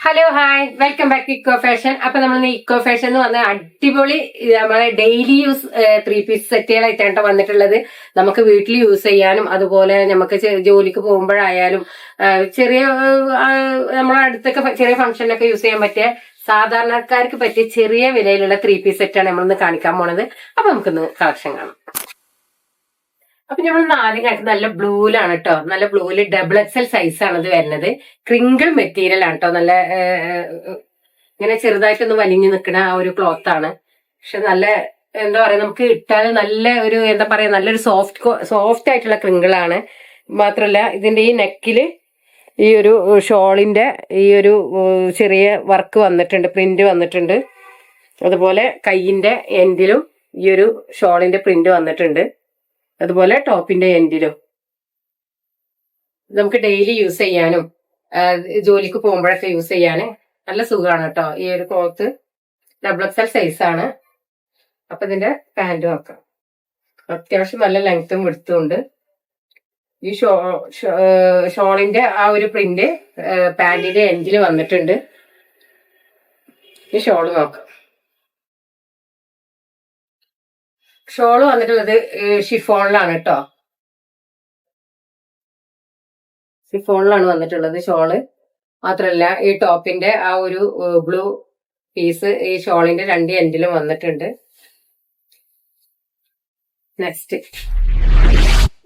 Hello hi welcome back to eco fashion. അപ്പൊ നമ്മൾ eco fashion എന്ന് പറഞ്ഞ അടിപൊളി നമ്മളെ ഡെയിലി യൂസ് 3 പീസ് സെറ്റുകളായിട്ടാണ് വന്നിട്ടുള്ളത്. നമുക്ക് വീട്ടിൽ യൂസ് ചെയ്യാനും അതുപോലെ നമുക്ക് ജോലിക്ക് പോകുമ്പോഴായാലും ചെറിയ നമ്മളെ അടുത്തൊക്കെ ചെറിയ ഫംഗ്ഷനൊക്കെ യൂസ് ചെയ്യാൻ പറ്റിയ സാധാരണക്കാർക്ക് പറ്റിയ ചെറിയ വിലയിലുള്ള 3 പീസ് സെറ്റാണ് നമ്മളിന്ന് കാണിക്കാൻ പോണത്. അപ്പൊ നമുക്കിന്ന് കളക്ഷൻ കാണാം. അപ്പൊ നമ്മൾ ആദ്യം കാണിച്ചത് നല്ല ബ്ലൂലാണ് കേട്ടോ. നല്ല ബ്ലൂവില് XXL സൈസ് ആണ് ഇത് വരുന്നത്. ക്രിങ്കിൾ മെറ്റീരിയൽ ആണ് കേട്ടോ. നല്ല ഇങ്ങനെ ചെറുതായിട്ടൊന്ന് വലിഞ്ഞു നിൽക്കുന്ന ആ ഒരു ക്ലോത്ത് ആണ്. പക്ഷെ നല്ല എന്താ പറയാ, നമുക്ക് ഇട്ടാൽ നല്ല ഒരു എന്താ പറയാ, നല്ലൊരു സോഫ്റ്റ് ആയിട്ടുള്ള ക്രിങ്കിളാണ്. മാത്രല്ല ഇതിന്റെ ഈ നെക്കില് ഈ ഒരു ഷോളിന്റെ ഈ ഒരു ചെറിയ വർക്ക് വന്നിട്ടുണ്ട്, പ്രിന്റ് വന്നിട്ടുണ്ട്. അതുപോലെ കൈയിന്റെ എൻഡിലും ഈ ഒരു ഷോളിന്റെ പ്രിന്റ് വന്നിട്ടുണ്ട്. അതുപോലെ ടോപ്പിന്റെ എൻഡിലും നമുക്ക് ഡെയിലി യൂസ് ചെയ്യാനും ജോലിക്ക് പോകുമ്പോഴൊക്കെ യൂസ് ചെയ്യാന് നല്ല സുഖമാണ് കേട്ടോ. ഈ ഒരു ക്ലോത്ത് XXL സൈസ് ആണ്. അപ്പൊ ഇതിന്റെ പാന്റ് നോക്കാം. അത്യാവശ്യം നല്ല ലെങ്ത്തും വിഡ്ത്തും ഉണ്ട്. ഈ ഷോളിന്റെ ആ ഒരു പ്രിന്റ് പാന്റിന്റെ എൻഡിൽ വന്നിട്ടുണ്ട്. ഈ ഷോള് നോക്കാം. ഷോള് വന്നിട്ടുള്ളത് ഷിഫോണിലാണ് കേട്ടോ. ഷിഫോണിലാണ് വന്നിട്ടുള്ളത് ഷോള്. മാത്രല്ല ഈ ടോപ്പിന്റെ ആ ഒരു ബ്ലൂ പീസ് ഈ ഷോളിന്റെ രണ്ട് എൻഡിലും വന്നിട്ടുണ്ട്.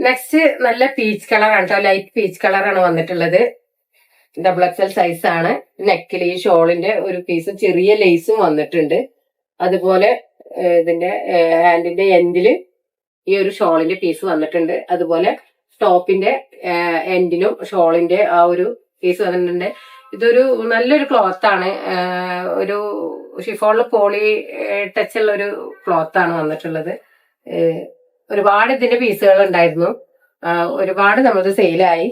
നെക്സ്റ്റ് നല്ല പീച്ച് കളറാണ് കേട്ടോ. ലൈറ്റ് പീച്ച് കളറാണ് വന്നിട്ടുള്ളത്. XXL സൈസ് ആണ്. നെക്കിൽ ഈ ഷോളിന്റെ ഒരു പീസും ചെറിയ ലേസും വന്നിട്ടുണ്ട്. അതുപോലെ ഇതിന്റെ ഹാൻഡിന്റെ എൻഡില് ഈ ഒരു ഷോളിന്റെ പീസ് വന്നിട്ടുണ്ട്. അതുപോലെ ടോപ്പിന്റെ എൻഡിനും ഷോളിന്റെ ആ ഒരു പീസ് വന്നിട്ടുണ്ട്. ഇതൊരു നല്ലൊരു ക്ലോത്ത് ആണ്. ഒരു ഷിഫോണില് പോളി ടച്ച് ഉള്ള ഒരു ക്ലോത്ത് ആണ് വന്നിട്ടുള്ളത്. ഒരുപാട് ഇതിന്റെ പീസുകൾ ഉണ്ടായിരുന്നു. ഒരുപാട് നമ്മളത് സെയിലായി.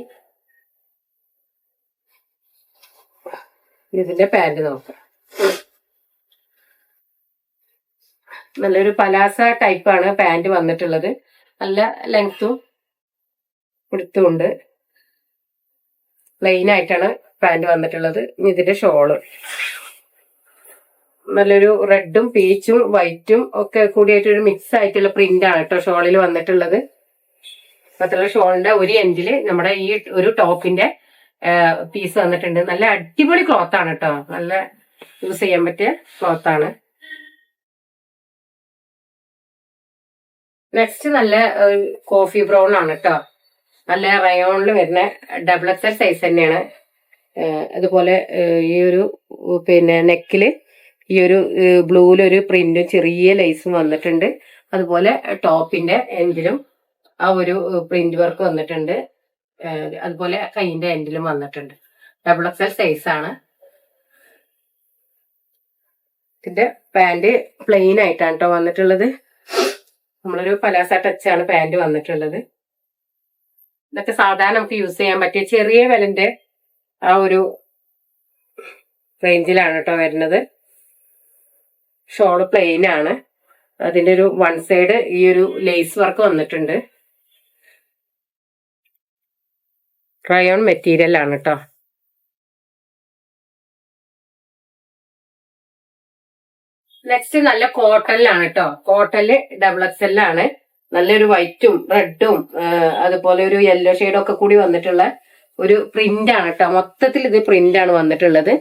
ഇതിന്റെ പാന്റ് നോക്കാം. നല്ലൊരു പലാസ ടൈപ്പാണ് പാന്റ് വന്നിട്ടുള്ളത്. നല്ല ലെങ്ത്തും വിഡ്ത്തും ഉണ്ട്. പ്ലെയിൻ ആയിട്ടാണ് പാന്റ് വന്നിട്ടുള്ളത്. ഇതിന്റെ ഷോള് നല്ലൊരു റെഡും പീച്ചും വൈറ്റും ഒക്കെ കൂടിയായിട്ടൊരു മിക്സ് ആയിട്ടുള്ള പ്രിന്റ് ആണ് കേട്ടോ ഷോളിൽ വന്നിട്ടുള്ളത്. മാത്രമല്ല ഷോളിന്റെ ഒരു എൻഡില് നമ്മുടെ ഈ ഒരു ടോപ്പിന്റെ പീസ് വന്നിട്ടുണ്ട്. നല്ല അടിപൊളി ക്ലോത്ത് ആണ് കേട്ടോ. നല്ല യൂസ് ചെയ്യാൻ പറ്റിയ ക്ലോത്ത് ആണ്. നെക്സ്റ്റ് നല്ല കോഫി ബ്രൗൺ ആണ് കേട്ടോ. നല്ല റയോണിൽ വരുന്ന XXL സൈസ് തന്നെയാണ്. അതുപോലെ ഈ ഒരു പിന്നെ നെക്കില് ഈ ഒരു ബ്ലൂവിലൊരു പ്രിന്റും ചെറിയ ലേസും വന്നിട്ടുണ്ട്. അതുപോലെ ടോപ്പിന്റെ എൻഡിലും ആ ഒരു പ്രിന്റ് വർക്ക് വന്നിട്ടുണ്ട്. അതുപോലെ കൈയിന്റെ എൻഡിലും വന്നിട്ടുണ്ട്. XXL സൈസ് ആണ്. ഇതിന്റെ പാന്റ് പ്ലെയിൻ ആയിട്ടാണ് കേട്ടോ വന്നിട്ടുള്ളത്. നമ്മളൊരു പലാസ ടച്ചാണ് പാന്റ് വന്നിട്ടുള്ളത്. ഇതൊക്കെ സാധാരണ നമുക്ക് യൂസ് ചെയ്യാൻ പറ്റിയ ചെറിയ വിലന്റെ ആ ഒരു റേഞ്ചിലാണ് കേട്ടോ വരുന്നത്. ഷോള് പ്ലെയിൻ ആണ്. അതിന്റെ ഒരു വൺ സൈഡ് ഈ ഒരു ലേസ് വർക്ക് വന്നിട്ടുണ്ട്. റയോൺ മെറ്റീരിയൽ ആണ് കേട്ടോ. നെക്സ്റ്റ് നല്ല കോട്ടണിലാണ് കേട്ടോ. കോട്ടണില് XXL ആണ്. നല്ലൊരു വൈറ്റും റെഡും അതുപോലെ ഒരു യെല്ലോ ഷെയ്ഡും ഒക്കെ കൂടി വന്നിട്ടുള്ള ഒരു പ്രിന്റ് ആണ് കേട്ടോ. മൊത്തത്തിൽ ഇത് പ്രിന്റ് ആണ് വന്നിട്ടുള്ളത്.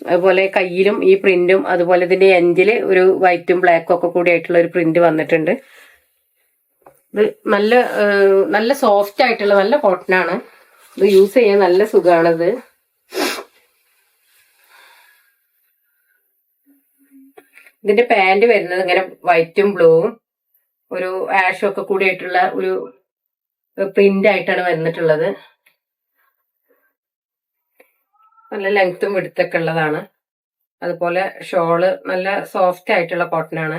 അതുപോലെ കയ്യിലും ഈ പ്രിന്റും അതുപോലെ ഇതിന്റെ എൻഡില് ഒരു വൈറ്റും ബ്ലാക്കും ഒക്കെ കൂടി ആയിട്ടുള്ള ഒരു പ്രിന്റ് വന്നിട്ടുണ്ട്. ഇത് നല്ല സോഫ്റ്റ് ആയിട്ടുള്ള നല്ല കോട്ടൺ ആണ്. ഇത് യൂസ് ചെയ്യാൻ നല്ല സുഖമാണിത്. ഇതിന്റെ പാന്റ് വരുന്നത് ഇങ്ങനെ വൈറ്റും ബ്ലൂവും ഒരു ആഷും ഒക്കെ കൂടി ആയിട്ടുള്ള ഒരു പ്രിന്റ് ആയിട്ടാണ് വന്നിട്ടുള്ളത്. നല്ല ലെങ്ത്തും വിഡ്ത്തൊക്കെ ഉള്ളതാണ്. അതുപോലെ ഷോള് നല്ല സോഫ്റ്റ് ആയിട്ടുള്ള കോട്ടൺ ആണ്.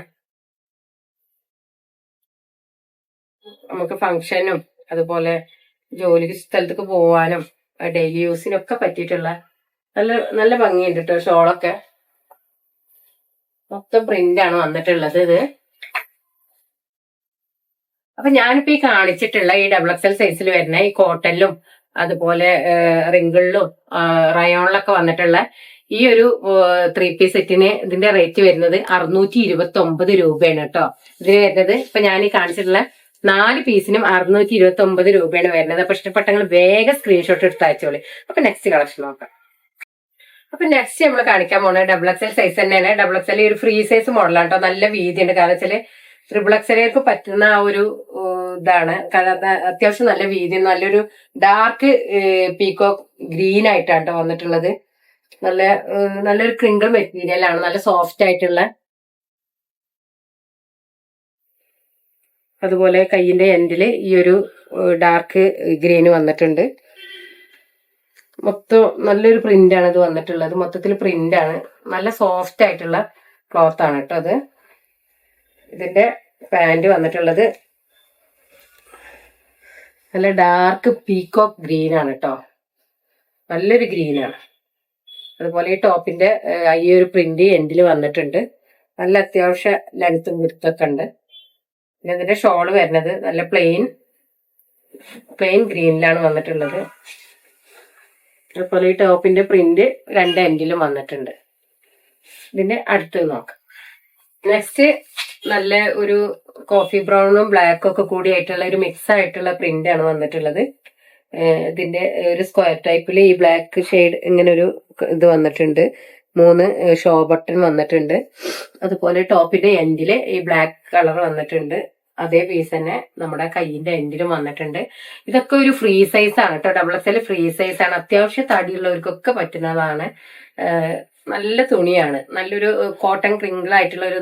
നമുക്ക് ഫംഗ്ഷനും അതുപോലെ ജോലി സ്ഥലത്തേക്ക് പോവാനും ഡെയിലി യൂസിനൊക്കെ പറ്റിയിട്ടുള്ള നല്ല ഭംഗിയുണ്ട് കേട്ടോ. ഷോളൊക്കെ മൊത്തം പ്രിന്റ് ആണ് വന്നിട്ടുള്ളത്. ഇത് അപ്പൊ ഞാനിപ്പോ ഈ കാണിച്ചിട്ടുള്ള ഈ XXL സൈസിൽ വരുന്ന ഈ കോട്ടണിലും അതുപോലെ റിങ്കിളിലും റയോണിലൊക്കെ വന്നിട്ടുള്ള ഈ ഒരു 3 പീസ് സെറ്റിന് ഇതിന്റെ റേറ്റ് വരുന്നത് 629 രൂപയാണ് കേട്ടോ. ഇതിന് വരുന്നത് ഇപ്പൊ ഞാൻ ഈ കാണിച്ചിട്ടുള്ള 4 പീസിനും 629 രൂപയാണ് വരുന്നത്. അപ്പൊ ഇഷ്ടപ്പെട്ടങ്ങൾ വേഗം സ്ക്രീൻഷോട്ട് എടുത്ത് അയച്ചോളി. അപ്പൊ നെക്സ്റ്റ് കളക്ഷൻ നോക്കാം. അപ്പൊ നെക്സ്റ്റ് നമ്മൾ കാണിക്കാൻ പോകുന്നത് XXL സൈസ് തന്നെയാണ്. XXL ഒരു ഫ്രീ സൈസ് മോഡലാണ് കേട്ടോ. നല്ല വീതി ഉണ്ട്. കാരണം വെച്ചാല് XXLക്ക് പറ്റുന്ന ആ ഒരു ഇതാണ്. അത്യാവശ്യം നല്ല വീതി, നല്ലൊരു ഡാർക്ക് പീകോക്ക് ഗ്രീൻ ആയിട്ടാണ് കേട്ടോ വന്നിട്ടുള്ളത്. നല്ലൊരു ക്രിങ്കിൾ മെറ്റീരിയൽ ആണ്. നല്ല സോഫ്റ്റ് ആയിട്ടുള്ള. അതുപോലെ കയ്യിന്റെ എൻഡില് ഈ ഒരു ഡാർക്ക് ഗ്രീന് വന്നിട്ടുണ്ട്. മൊത്തം നല്ലൊരു പ്രിന്റ് ആണ് ഇത് വന്നിട്ടുള്ളത്. മൊത്തത്തിൽ പ്രിന്റ് ആണ്. നല്ല സോഫ്റ്റ് ആയിട്ടുള്ള ക്ലോത്ത് ആണ് കേട്ടോ അത്. ഇതിന്റെ പാന്റ് വന്നിട്ടുള്ളത് നല്ല ഡാർക്ക് പീകോക്ക് ഗ്രീൻ ആണ് കേട്ടോ. നല്ലൊരു ഗ്രീനാണ്. അതുപോലെ ഈ ടോപ്പിന്റെ ഈ ഒരു പ്രിന്റ് എൻഡിൽ വന്നിട്ടുണ്ട്. നല്ല അത്യാവശ്യ ലെങ്ത്തും വിടുത്തൊക്കെ ഉണ്ട്. പിന്നെ ഇതിന്റെ ഷോള് വരുന്നത് നല്ല പ്ലെയിൻ ഗ്രീനിലാണ് വന്നിട്ടുള്ളത്. അതുപോലെ ഈ ടോപ്പിന്റെ പ്രിന്റ് 2 എൻഡിലും വന്നിട്ടുണ്ട്. ഇതിന്റെ അടുത്ത് നോക്കാം. നെക്സ്റ്റ് നല്ല ഒരു കോഫി ബ്രൗണും ബ്ലാക്കും ഒക്കെ കൂടിയായിട്ടുള്ള ഒരു മിക്സ് ആയിട്ടുള്ള പ്രിന്റ് ആണ് വന്നിട്ടുള്ളത്. ഇതിന്റെ ഒരു സ്ക്വയർ ടൈപ്പിൽ ഈ ബ്ലാക്ക് ഷെയ്ഡ് ഇങ്ങനെ ഒരു ഇത് വന്നിട്ടുണ്ട്. 3 ഷോ ബട്ടൺ വന്നിട്ടുണ്ട്. അതുപോലെ ടോപ്പിന്റെ എൻഡില് ഈ ബ്ലാക്ക് കളർ വന്നിട്ടുണ്ട്. അതേ പീസ് തന്നെ നമ്മുടെ കൈയിന്റെ എൻഡിലും വന്നിട്ടുണ്ട്. ഇതൊക്കെ ഒരു ഫ്രീ സൈസ് ആണ് കേട്ടോ. XXL ഫ്രീ സൈസ് ആണ്. അത്യാവശ്യം തടിയുള്ളവർക്കൊക്കെ പറ്റുന്നതാണ്. നല്ല തുണിയാണ്. നല്ലൊരു കോട്ടൺ ക്രിങ്കിൾ ആയിട്ടുള്ള ഒരു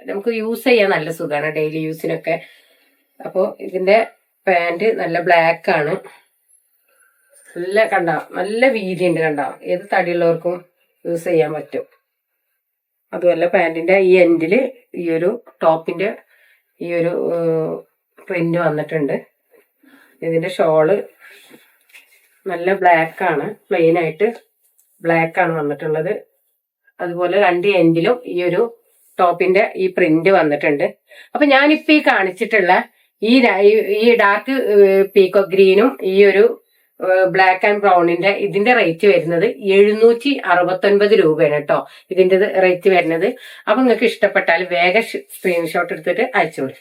നമുക്ക് യൂസ് ചെയ്യാൻ നല്ല സുഖമാണ് ഡെയിലി യൂസിനൊക്കെ. അപ്പോ ഇതിന്റെ പാന്റ് നല്ല ബ്ലാക്ക് ആണ്. നല്ല വീതി ഉണ്ട് കണ്ടോ. ഏത് തടിയുള്ളവർക്കും യൂസ് ചെയ്യാൻ പറ്റും. അതുപോലെ പാന്റിന്റെ ഈ എൻഡില് ഈ ഒരു ടോപ്പിന്റെ ഈ ഒരു പ്രിന്റ് വന്നിട്ടുണ്ട്. ഇതിന്റെ ഷോള് നല്ല ബ്ലാക്ക് ആണ്. പ്ലെയിൻ ആയിട്ട് ബ്ലാക്ക് ആണ് വന്നിട്ടുള്ളത്. അതുപോലെ 2 എൻഡിലും ഈ ഒരു ടോപ്പിന്റെ ഈ പ്രിന്റ് വന്നിട്ടുണ്ട്. അപ്പൊ ഞാനിപ്പോ ഈ കാണിച്ചിട്ടുള്ള ഈ ഡാർക്ക് പീകോക്ക് ഗ്രീനും ഈ ഒരു ബ്ലാക്ക് ആൻഡ് ബ്രൗണിന്റെ ഇതിന്റെ റേറ്റ് വരുന്നത് 769 രൂപയാണ് കേട്ടോ. ഇതിന്റെ റേറ്റ് വരുന്നത്. അപ്പൊ നിങ്ങൾക്ക് ഇഷ്ടപ്പെട്ടാൽ വേഗം സ്ക്രീൻഷോട്ട് എടുത്തിട്ട് അയച്ചോളൂ.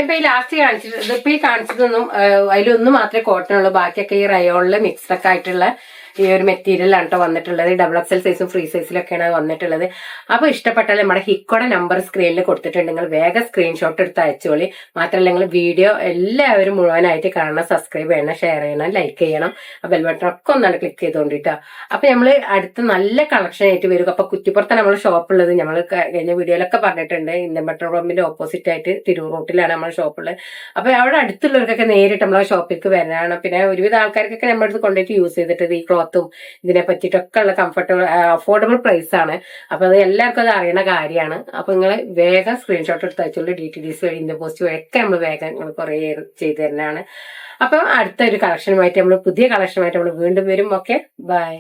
ഇപ്പൊ ഈ ലാസ്റ്റ് കാണിച്ചിട്ട് ഇതിപ്പോ ഈ കാണിച്ചതൊന്നും അതിലൊന്നും മാത്രമേ കോട്ടൺ ഉള്ളൂ. ബാക്കിയൊക്കെ ഈ റയോണില് മിക്സ്ഡ് ഒക്കെ ആയിട്ടുള്ള ഈ ഒരു മെറ്റീരിയൽ ആണ് കേട്ടോ വന്നിട്ടുള്ളത്. XXL സൈസും ഫ്രീ സൈസിലൊക്കെയാണ് വന്നിട്ടുള്ളത്. അപ്പൊ ഇഷ്ടപ്പെട്ടാൽ നമ്മുടെ ഹിക്കോടെ നമ്പർ സ്ക്രീനിൽ കൊടുത്തിട്ടുണ്ട്. നിങ്ങൾ വേഗം സ്ക്രീൻഷോട്ട് എടുത്ത് അയച്ചോളി. മാത്രമല്ല നിങ്ങൾ വീഡിയോ എല്ലാവരും മുഴുവനായിട്ട് കാണണം, സബ്സ്ക്രൈബ് ചെയ്യണം, ഷെയർ ചെയ്യണം, ലൈക്ക് ചെയ്യണം. ആ ബെൽ ബട്ടൺ ഒക്കെ ഒന്നാണ് ക്ലിക്ക് ചെയ്തോണ്ടിട്ടോ. അപ്പൊ നമ്മള് അടുത്ത നല്ല കളക്ഷൻ ആയിട്ട് വരും. അപ്പൊ കുറ്റിപ്പുറത്താണ് നമ്മുടെ ഷോപ്പ് ഉള്ളത്. നമ്മൾ കഴിഞ്ഞ വീഡിയോയിലൊക്കെ പറഞ്ഞിട്ടുണ്ട്. ഇന്ത്യൻ പെട്രോൾ പമ്പിന്റെ ഓപ്പോസിറ്റ് ആയിട്ട് തിരൂർ റൂട്ടിലാണ് നമ്മുടെ ഷോപ്പ് ഉള്ളത്. അപ്പൊ അവിടെ അടുത്തുള്ളവർക്കൊക്കെ നേരിട്ട് നമ്മളെ ഷോപ്പിലേക്ക് വരാനാണ്. പിന്നെ ഒരുവിധ ആൾക്കാർക്കൊക്കെ നമ്മുടെ അടുത്ത് കൊണ്ടുപോയിട്ട് യൂസ് ചെയ്തിട്ട് ഈ ക്ലോത്തും ഇതിനെ പറ്റിയിട്ടൊക്കെ ഉള്ള കംഫർട്ടബിൾ അഫോർഡബിൾ പ്രൈസ് ആണ്. അപ്പൊ അത് എല്ലാവർക്കും അത് അറിയുന്ന കാര്യമാണ്. അപ്പൊ നിങ്ങൾ വേഗം സ്ക്രീൻഷോട്ട് എടുത്ത് അയച്ചുള്ള DTDC വഴി ഇന്ത്യ പോസ്റ്റ് വഴി ഒക്കെ നമ്മൾ വേഗം കുറെ ചെയ്തു തരുന്നതാണ്. അപ്പൊ അടുത്ത ഒരു കളക്ഷനുമായിട്ട് പുതിയ കളക്ഷനുമായിട്ട് നമ്മൾ വീണ്ടും വരും. Okay, by.